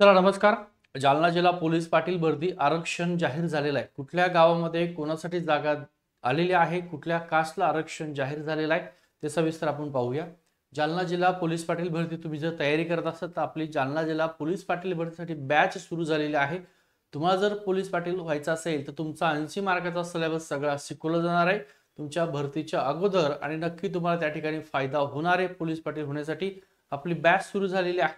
चला नमस्कार. जालना जिल्हा पोलीस पाटील भरती आरक्षण जाहीर झालेलं आहे. कुठल्या गावामध्ये कोणासाठी जागा आलेली आहे, कुठल्या कास्टला आरक्षण जाहीर झालेलं आहे ते सविस्तर आपण पाहूया. जालना जिल्हा पोलीस पाटील भरती तुम्ही जर तयारी करत असाल तर आपली जालना जिल्हा पोलीस पाटील भरतीसाठी बॅच सुरू झालेली आहे. तुम्हाला जर पोलीस पाटील व्हायचं असेल तर तुमचा 80 मार्काचा सिलेबस सगळा शिकवला जाणार आहे तुमच्या भरतीच्या अगोदर आणि नक्की तुम्हाला त्या ठिकाणी फायदा होणार आहे. पोलीस पाटील होण्यासाठी आपली बॅच सुरू झालेली आहे.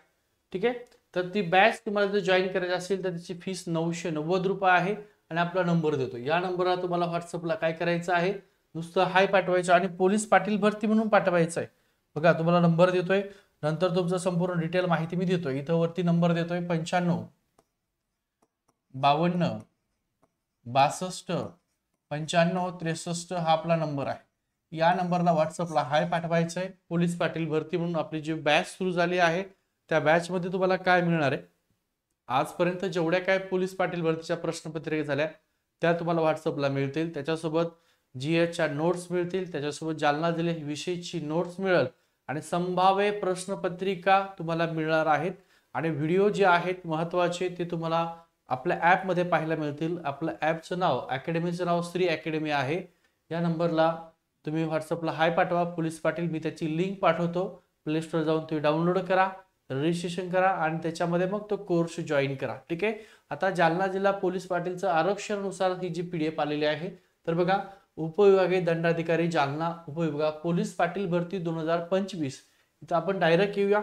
ठीक आहे. तर ती बॅच तुम्हाला जर जॉईन करायची असेल तर त्याची फीस 990 रुपये आहे आणि आपला नंबर देतो. या नंबरला तुम्हाला व्हॉट्सअपला काय करायचं आहे, नुसतं हाय पाठवायचं आणि पोलीस पाटील भरती म्हणून पाठवायचं आहे. बघा तुम्हाला नंबर देतोय, नंतर तुमचं संपूर्ण डिटेल माहिती मी देतोय. इथं वरती नंबर देतोय 95 52 62 95 63 हा आपला नंबर आहे. या नंबरला व्हॉट्सअपला हाय पाठवायचं आहे. पोलीस पाटील भरती म्हणून आपली जी बॅच सुरू झाली आहे त्या बॅच मध्ये तुम्हाला काय मिळणार आहे, आजपर्यंत जेवढ्या काय पोलीस पाटील भरतीच्या प्रश्नपत्रिका झाल्या त्या तुम्हाला व्हॉट्सअपला मिळतील. त्याच्यासोबत जीएसच्या नोट्स मिळतील, त्याच्यासोबत जालना जिल्हा विषयीची नोट्स मिळेल आणि संभाव्य प्रश्नपत्रिका तुम्हाला मिळणार आहेत. आणि व्हिडिओ जे आहेत महत्त्वाचे ते तुम्हाला आपल्या ॲपमध्ये पाहायला मिळतील. आपल्या ॲपचं नाव अकॅडमीचं नाव श्री अकॅडमी आहे. या नंबरला तुम्ही व्हॉट्सअपला हाय पाठवा पोलीस पाटील, मी त्याची लिंक पाठवतो. प्ले स्टोर जाऊन तुम्ही डाउनलोड करा, रजिस्ट्रेशन करा आणि त्याच्यामध्ये मग तो कोर्स जॉईन करा. ठीक आहे. आता जालना जिल्हा पोलीस पाटीलचं आरक्षणानुसार ही जी पीडीएफ आलेली आहे तर बघा, उपविभागीय दंडाधिकारी जालना उपविभाग पोलीस पाटील भरती 2025 इथं आपण डायरेक्ट येऊया.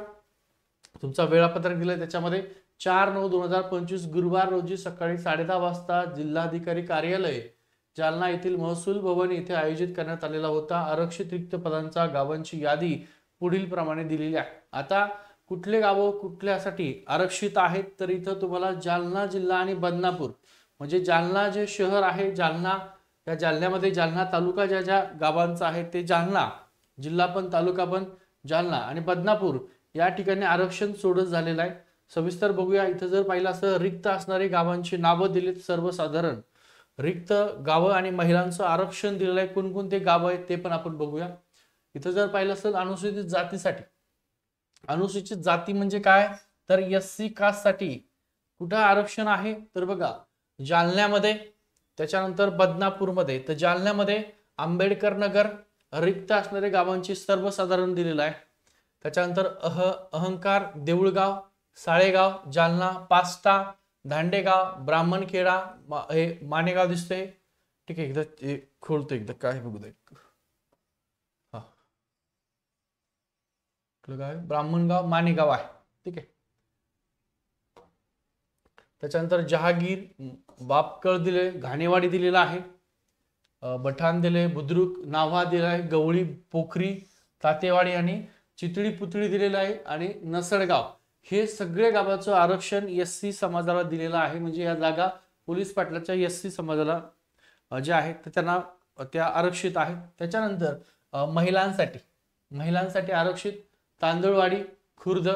तुमचा वेळापत्रक दिलंय त्याच्यामध्ये 4/9/2025 गुरुवार रोजी सकाळी 10:30 वाजता जिल्हाधिकारी कार्यालय जालना येथील महसूल भवन येथे आयोजित करण्यात आलेला होता. आरक्षित रिक्त पदांचा गावांची यादी पुढील प्रमाणे दिलेली आहे. आता कुठले गाव कुठल्यासाठी आरक्षित आहेत तर इथं तुम्हाला जालना जिल्हा आणि बदनापूर म्हणजे जालना जे शहर आहे जालना, या जालन्यामध्ये जालना तालुका ज्या ज्या गावांचा आहे ते जालना, जिल्हा पण तालुका पण जालना आणि बदनापूर या ठिकाणी आरक्षण सोडत झालेलं आहे. सविस्तर बघूया. इथं जर पाहिलं असं रिक्त असणारी गावांची नावं दिलीत सर्वसाधारण रिक्त गावं आणि महिलांचं आरक्षण दिलेलं आहे. कोणकोणते गाव आहेत ते पण आपण बघूया. इथं जर पाहिलं असेल अनुसूचित जातीसाठी, अनुसूचित जाती म्हणजे काय तर एससी कास्ट साठी कुठं आरक्षण आहे तर बघा जालन्यामध्ये, त्याच्यानंतर बदनापूरमध्ये. तर जालन्यामध्ये आंबेडकर नगर रिक्त असणारे गावांची सर्वसाधारण दिलेलं आहे. त्याच्यानंतर अहंकार देऊळगाव, साळेगाव, जालना, पास्ता, धांडेगाव, ब्राह्मणखेडा, हे मानेगाव दिसते. ठीक आहे. एकदा खोलतो, एकदा काय बघू दे. हा काय ब्राह्मणगाव मानेगाव आहे. ठीक आहे. त्याच्यानंतर जहागीर, बापकळ दिले, घाणेवाडी दिलेला आहे, बठाण दिले, बुद्रुक, नाव्हा दिला आहे, गवळी, पोखरी, तातेवाडी आणि चितळी पुतळी दिलेला आहे आणि नसडगाव हे सगळे गावाचं आरक्षण एससी समाजाला दिलेलं आहे. म्हणजे या जागा पोलीस पाटलाच्या एससी समाजाला जे आहेत तर त्यांना त्या आरक्षित आहेत. त्याच्यानंतर महिलांसाठी, महिलांसाठी आरक्षित तांदळवाडी, खुर्द,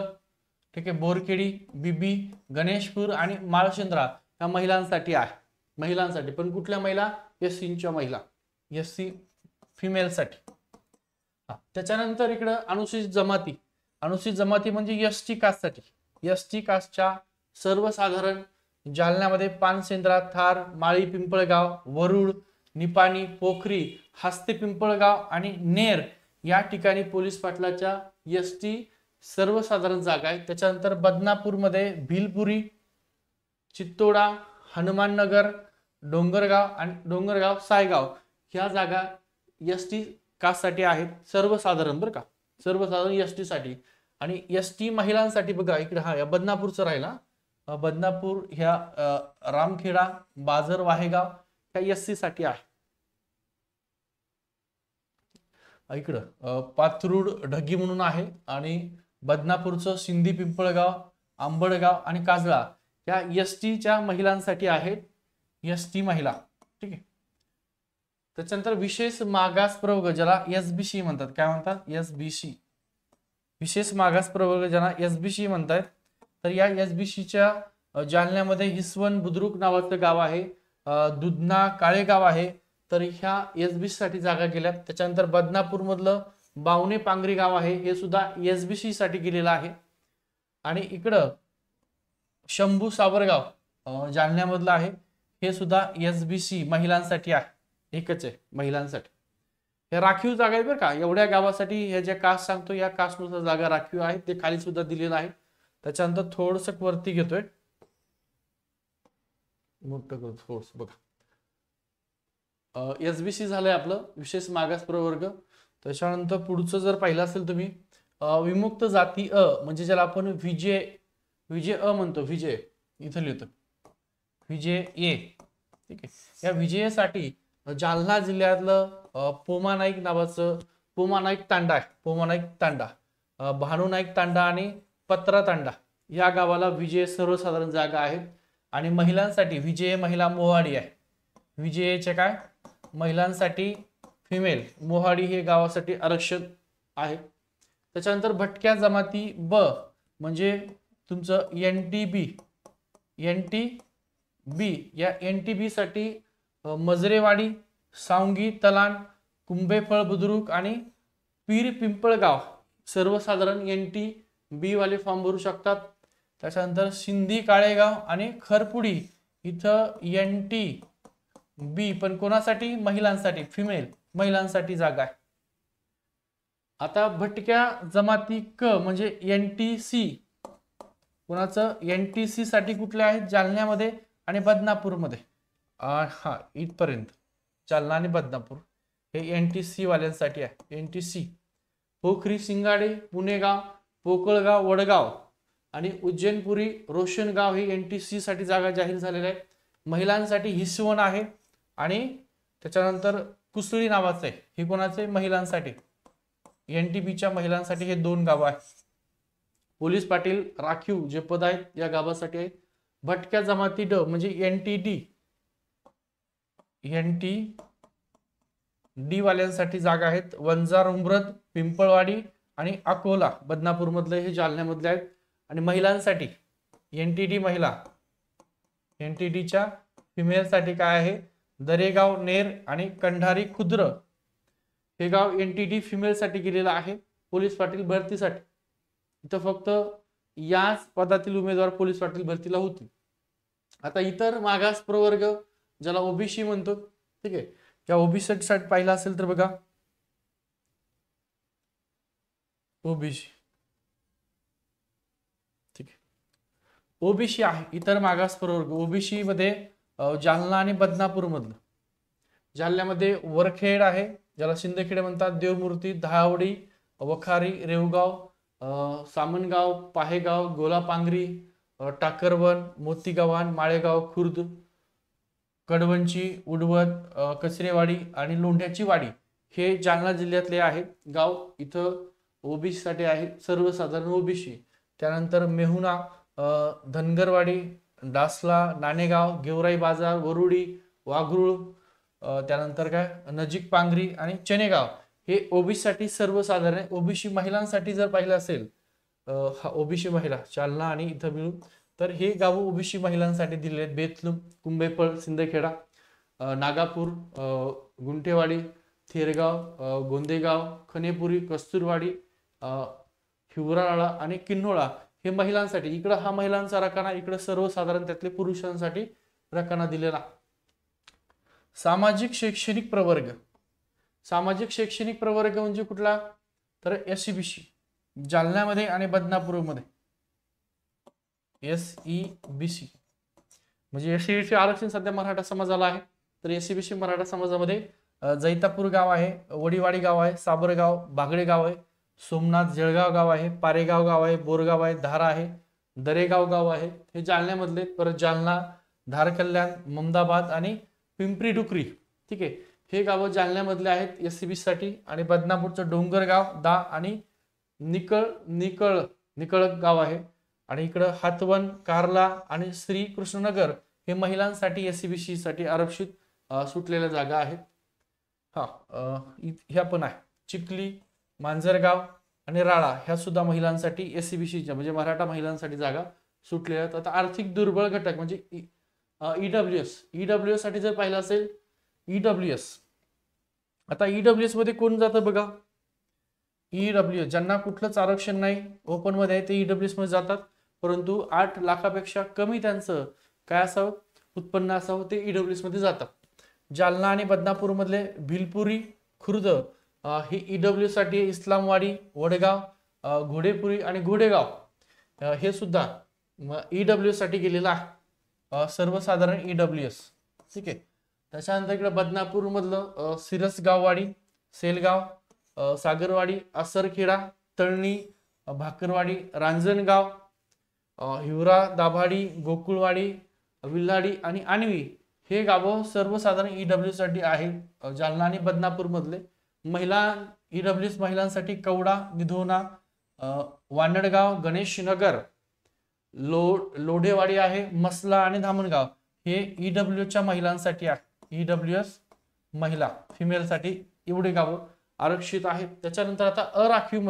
ठीक आहे, बोरखेडी, बीबी, गणेशपूर आणि माळशिंद्रा या महिलांसाठी आहे. महिलांसाठी पण कुठल्या महिला, एससीच्या महिला, एससी फिमेलसाठी. त्याच्यानंतर इकडं अनुसूचित जमाती, अनुसूचित जमाती म्हणजे एसटी कास्टसाठी. एसटी कास्टच्या सर्वसाधारण जालन्यामध्ये पानसेंद्रा, थार, माळी, पिंपळगाव, वरुड, निपाणी, पोखरी, हस्ते पिंपळगाव आणि नेर या ठिकाणी पोलीस पाटलाच्या एसटी सर्वसाधारण जागा आहे. त्याच्यानंतर बदनापूरमध्ये भिलपुरी, चित्तोडा, हनुमाननगर, डोंगरगाव आणि डोंगरगाव सायगाव ह्या जागा एसटी कास्टसाठी आहेत सर्वसाधारण, बरं का, सर्वसाधारण एसटी साठी. आणि एसटी महिलांसाठी बघा इकडे हा या बदनापूरचं राहिला, बदनापूर ह्या रामखेडा, बाजर, वाहेगाव ह्या एससी साठी आहे. इकडं पाथरूड ढगी म्हणून आहे आणि बदनापूरचं सिंधी, पिंपळगाव, आंबडगाव आणि काजळा या एसटीच्या महिलांसाठी आहेत, एसटी महिला. ठीक आहे. त्याच्यानंतर विशेष मागास प्रवर्ग ज्याला एसबीसी म्हणतात, काय म्हणतात एसबीसी, विशेष मागास प्रवर्ग ज्याला एसबीसी म्हणतात. तर या एसबीसीच्या जालन्यामध्ये हिसवण बुद्रुक नावाचं गाव आहे, दुधना काळेगाव आहे. तर ह्या एसबीसी साठी जागा गेल्या. त्याच्यानंतर बदनापूर मधलं बावणे पांगरी गाव आहे, हे सुद्धा एसबीसी साठी गेलेलं आहे. आणि इकडं शंभू सावरगाव जालन्यामधलं आहे, हे सुद्धा SBC महिलांसाठी आहे, एकच आहे महिलांसाठी. हे राखीव जागा आहे बरं का, एवढ्या गावासाठी हे जे कास्ट सांगतो या कास्टनुसार जागा राखीव आहे, ते खाली सुद्धा दिलेलं आहे. त्याच्यानंतर थोडस वरती घेतोय, मोठं करतो थोडस बघा. SBC झालंय आपलं विशेष मागास प्रवर्ग. त्याच्यानंतर पुढचं जर पाहिलं असेल तुम्ही विमुक्त जाती म्हणजे ज्याला आपण विजय म्हणतो, विजय इथं लिहितो विजय ए, ठीक आहे. या विजयासाठी जालना जिल्ह्यातलं पोमा नाईक नावाचं पोमा नाईक तांडा आहे, पोमा नाईक तांडा, भानू नाईक तांडा आणि पत्रा तांडा या गावाला विजय सर्वसाधारण जागा आहे. आणि महिलांसाठी विजय महिला मोहाडी आहे, विजयचे काय महिलांसाठी फिमेल मोहाडी हे गावासाठी आरक्षण आहे. त्याच्यानंतर भटक्या जमाती ब म्हणजे तुमचं NTB या NTB साठी मजरेवाडी, सावंगी, तलान, कुंभेफळ बुद्रुक आणि पीर पिंपळगाव सर्वसाधारण NTB वाले फॉर्म भरू शकतात. त्याच्यानंतर सिंधी काळेगाव आणि खरपुडी इथं NTB पण कोणासाठी महिलांसाठी फिमेल महिलांसाठी जागा आहे. आता भटक्या जमाती क म्हणजे NTC कोणाचं NTC साठी कुठले आहेत जालन्यामध्ये आणि बदनापूरमध्ये. हा इथपर्यंत जालना आणि बदनापूर हे NTC वाल्यांसाठी आहे. NTC पोखरी, सिंगाडे, पुणेगाव, पोकळगाव, वडगाव आणि उज्जैनपुरी, रोशनगाव हे NTC साठी जागा जाहीर झालेल्या आहेत. महिलांसाठी हिसवण आहे आणि त्याच्यानंतर कुसळी नावाचं आहे, हे कोणाचं आहे महिलांसाठी NTBच्या महिलांसाठी हे 2 गावं आहेत. पोलीस पाटील राखीव जे पद आहेत या गावासाठी आहेत. भटक्या जमाती ड म्हणजे NTD वाल्यांसाठी जागा आहेत. वंजार, उमरद, पिंपळवाडी आणि अकोला बदनापूर मधले हे जालन्यामधले आहेत. आणि महिलांसाठी NTD महिला NTDच्या फिमेल साठी काय आहे दरेगाव, नेर आणि कंढारी खुद्र हे गाव NTD फिमेल साठी गेलेलं आहे पोलीस पाटील भरतीसाठी. इथं फक्त याच पदातील उमेदवार पोलीस पाटील भरतीला होते. आता इतर मागास प्रवर्ग ज्याला OBC म्हणतो, ठीक आहे, या OBC साठी पाहिलं असेल तर बघा OBC, ठीक आहे, OBC आहे इतर मागास प्रवर्ग. OBC मध्ये जालना आणि बदनापूर मधलं जालन्यामध्ये वरखेड आहे ज्याला शिंदखेड म्हणतात, देवमूर्ती, दहावडी, वखारी, रेवगाव, सामनगाव, पाहेगाव, गोलापांगरी, टाकरवन, मोतीगावान, माळेगाव, खुर्द, कडवंची, उडवद, कचरेवाडी आणि लोंढ्याची वाडी हे जालना जिल्ह्यातले आहेत गाव. इथं OBC साठी आहे सर्वसाधारण OBC. त्यानंतर मेहुणा, धनगरवाडी, डासला, नाणेगाव, गेवराई बाजार, वरुडी, वाघरूळ, त्यानंतर काय नजीक पांगरी आणि चनेगाव हे OBC साठी सर्वसाधारण आहे. OBC महिलांसाठी जर पाहिलं असेल हा OBC महिला जालना आणि इथं मिळून तर हे गाव OBC महिलांसाठी दिलेले आहेत. बेतलूम, कुंभेफळ, सिंदखेडा, नागापूर, गुंठेवाडी, थेरगाव, गोंदेगाव, खनेपुरी, कस्तुरवाडी, हिवराळा आणि किन्होळा हे महिलांसाठी. इकडं हा महिलांचा रकाना, इकडं सर्वसाधारण त्यातले पुरुषांसाठी रकाना दिलेला. सामाजिक शैक्षणिक प्रवर्ग, सामाजिक शैक्षणिक प्रवर्ग म्हणजे कुठला तर SEBC जालन्यामध्ये आणि बदनापूरमध्ये SEBC म्हणजे SEBC आरक्षण सध्या मराठा समाजाला आहे. तर SEBC मराठा समाजामध्ये जैतापूर गाव आहे, वडीवाडी गाव आहे, साबरगाव, बागडे गाव आहे, सोमनाथ जळगाव गाव आहे, पारेगाव गाव आहे, बोरगाव आहे, धारा आहे, दरेगाव गाव आहे हे जालन्यामधले. परत जालना, धार कल्याण, ममदाबाद आणि पिंपरी डुकरी, ठीक आहे, हे गाव जालन्यामधले आहेत SEBC साठी. आणि बदनापूरचं डोंगरगाव, दा आणि निकळ गाव आहे. आणि इकडं हातवन, कारला आणि श्री कृष्णनगर हे महिलांसाठी SEBC साठी आरक्षित सुटलेल्या जागा आहेत. ह्या पण आहे चिखली, मांजरगाव आणि राळा ह्या सुद्धा महिलांसाठी SEBCच्या म्हणजे मराठा महिलांसाठी जागा सुटलेल्या आहेत. आता आर्थिक दुर्बळ घटक म्हणजे EWS साठी जर पाहिलं असेल EWS, आता EWS मध्ये कोण जातं बघा, EWS ज्यांना कुठलंच आरक्षण नाही ओपन मध्ये आहे ते EWS मध्ये जातात. परंतु 8 लाखापेक्षा कमी त्यांचं काय असावं उत्पन्न असावं ते ईडब्ल्यूएस मध्ये जातात. जालना आणि बदनापूर मधले भिलपुरी खुर्द ही ईडब्ल्यूएस साठी, इस्लामवाडी, वडगाव, घोडेपुरी आणि घोडेगाव हे सुद्धा ईडब्ल्यूएस साठी गेलेलं आहे, सर्वसाधारण ईडब्ल्यूएस. ठीक आहे. त्याच्यानंतर इकडे बदनापूर मधलं सिरसगाववाडी, सेलगाव, सागरवाडी, असरखेडा, तळणी, भाकरवाडी, रांजणगाव, हिवरा, दाभाडी, गोकुळवाडी, विल्हाडी आणि आणवी हे गावं सर्वसाधारण ईडब्ल्यूएस साठी आहे. जालना आणि बदनापूर मधले महिला ईडब्ल्यूएस महिलांसाठी कवडा, निधोना, वानडगाव, गणेशनगर, लोढेवाडी आहे, मसला आणि धामणगाव हे ईडब्ल्यूएसच्या महिलांसाठी आहे. ईडब्ल्यूएस महिला फिमेल साठी एवढे गावं आरक्षित आहेत. त्याच्यानंतर आता अराखीव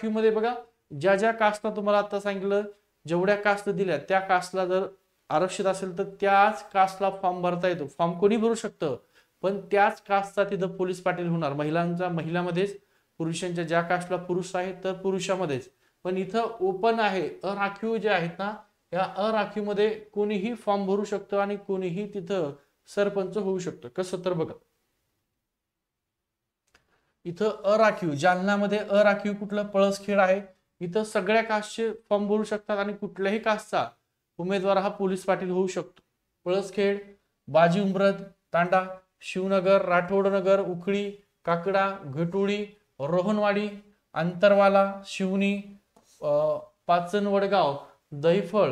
मध्ये बघा, ज्या ज्या कास्टला तुम्हाला आता सांगितलं, जेवढ्या कास्ट दिल्या त्या कास्टला जर आरक्षित असेल तर त्याच कास्टला फॉर्म भरता येतो. फॉर्म कोणी भरू शकतं, पण त्याच कास्टचा तिथं पोलीस पाटील होणार. महिलामध्येच, पुरुषांच्या ज्या कास्टला पुरुष आहे तर पुरुषामध्येच. पण इथं ओपन आहे, अराखीव जे आहेत ना, या अराखीव मध्ये कोणीही फॉर्म भरू शकतं आणि कोणीही तिथं सरपंच होऊ शकतं. कसं तर बघा, इथं अराखीव जालन्यामध्ये अराखीव कुठलं पळसखेड आहे. इथं सगळ्या कास्टचे फॉर्म भरू शकतात आणि कुठल्याही कास्टचा उमेदवार हा पोलीस पाटील होऊ शकतो. पळसखेड, बाजी उमरद, तांडा, शिवनगर, राठोडनगर, उखळी, काकडा, घटोळी, रोहनवाडी, आंतरवाला, शिवनी, पाचन वडगाव, दहीफळ,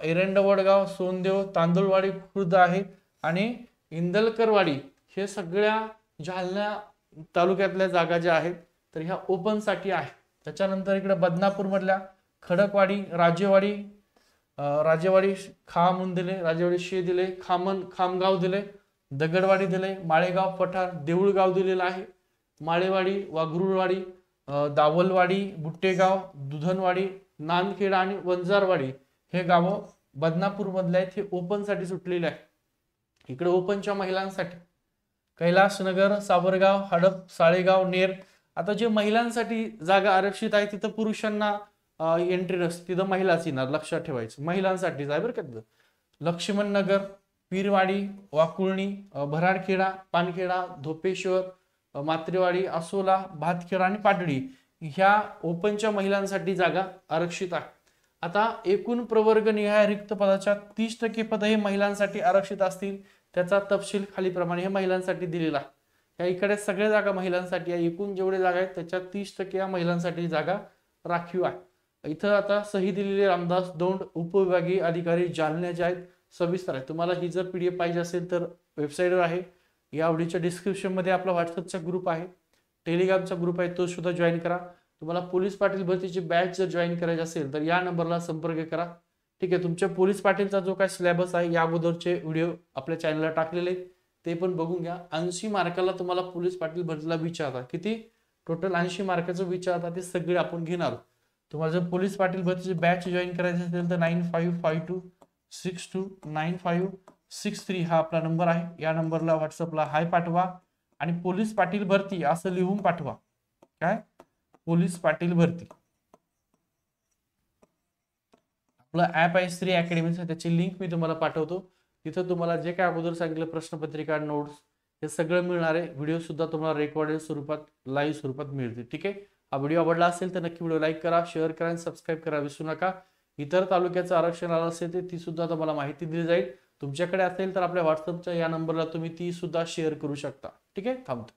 एरंड वडगाव, सोनदेव, तांदुळवाडी खुर्द आहे आणि इंदलकरवाडी हे सगळ्या जालना तालुक्यातल्या जागा ज्या आहेत तर ह्या ओपन साठी आहे. त्याच्यानंतर इकडे बदनापूर मधल्या खडकवाडी, राजेवाडी खामून दिले, राजेवाडी शे दिले, खामगाव दिले, दगडवाडी दिले, माळेगाव, पठार, देऊळगाव दिलेलं आहे, माळेवाडी, वाघरुळवाडी, दावलवाडी, बुट्टेगाव, दुधनवाडी, नांदखेडा आणि वंजारवाडी हे गावं बदनापूर मधले आहेत. हे ओपन साठी सुटलेले आहे. इकडे ओपनच्या महिलांसाठी कैलासनगर, सावरगाव, हडप, साळेगाव, नेर. आता जे महिलांसाठी जागा आरक्षित आहे तिथं पुरुषांना एंट्री नसते, तिथं महिलाच येणार, लक्षात ठेवायचं. महिलांसाठीच आहे बरं का तिथं. लक्ष्मण नगर, पीरवाडी, वाकुळणी, भराडखेडा, पानखेडा, धोपेश्वर, मात्रेवाडी, असोला, भातखेडा आणि पाटडी ह्या ओपनच्या महिलांसाठी जागा आरक्षित आहे. आता एकूण प्रवर्ग निहाय रिक्त पदाच्या 30% पद हे महिलांसाठी आरक्षित असतील. त्याचा तपशील खालीप्रमाणे हे महिलांसाठी दिलेला आहे. या इकडे सगळ्या जागा महिलांसाठी आहे. एकूण जेवढे जागा आहेत त्याच्या 30% या महिलांसाठी जागा राखीव आहे. इथं आता सही दिलेली रामदास दौंड उपविभागीय अधिकारी जालना जे आहेत सविस्तर आहे. तुम्हाला ही जर PDF पाहिजे असेल तर वेबसाईटवर आहे. या व्हिडिओच्या डिस्क्रिप्शन मध्ये आपला व्हॉट्सअपचा ग्रुप आहे, टेलिग्रामचा ग्रुप आहे, तो सुद्धा जॉईन करा. तुम्हाला पोलीस पाटील भरतीची बॅच जर जॉईन करायची असेल तर या नंबरला संपर्क करा. ठीक आहे. तुमच्या पोलीस पाटीलचा जो काय सिलेबस आहे या अगोदरचे व्हिडिओ आपल्या चॅनलला टाकलेले आहेत ते पण बघून घ्या. 80 मार्काला तुम्हाला पोलीस पाटील भरतीला विचारतात. किती टोटल 80 मार्काचं विचारतात, ते सगळे आपण घेणार. तुम्हाला जर पोलीस पाटील भरतीची बॅच जॉईन करायची असेल तर 9552629563 हा आपला नंबर आहे. या नंबरला व्हॉट्सअपला हाय पाठवा आणि पोलीस पाटील भरती असं लिहून पाठवा. काय पोलीस पाटील भरती आपलं ऍप आहे श्री अकॅडमीचं, त्याची लिंक मी तुम्हाला पाठवतो. तिथं तुम्हाला जे काय अगोदर सांगितलं प्रश्नपत्रिका, नोट्स हे सगळं मिळणार आहे. व्हिडिओ सुद्धा तुम्हाला रेकॉर्डेड स्वरूपात, लाईव्ह स्वरूपात मिळते. ठीक आहे. हा व्हिडिओ आवडला असेल तर नक्की व्हिडिओ लाईक करा, शेअर करा आणि सबस्क्राईब करा विसरू नका. इतर तालुक्याचं आरक्षण आलं असेल तर ती सुद्धा तुम्हाला माहिती दिली जाईल. तुमच्याकडे असेल तर आपल्या व्हॉट्सअपच्या या नंबरला तुम्ही ती सुद्धा शेअर करू शकता. ठीक आहे. थांबतो.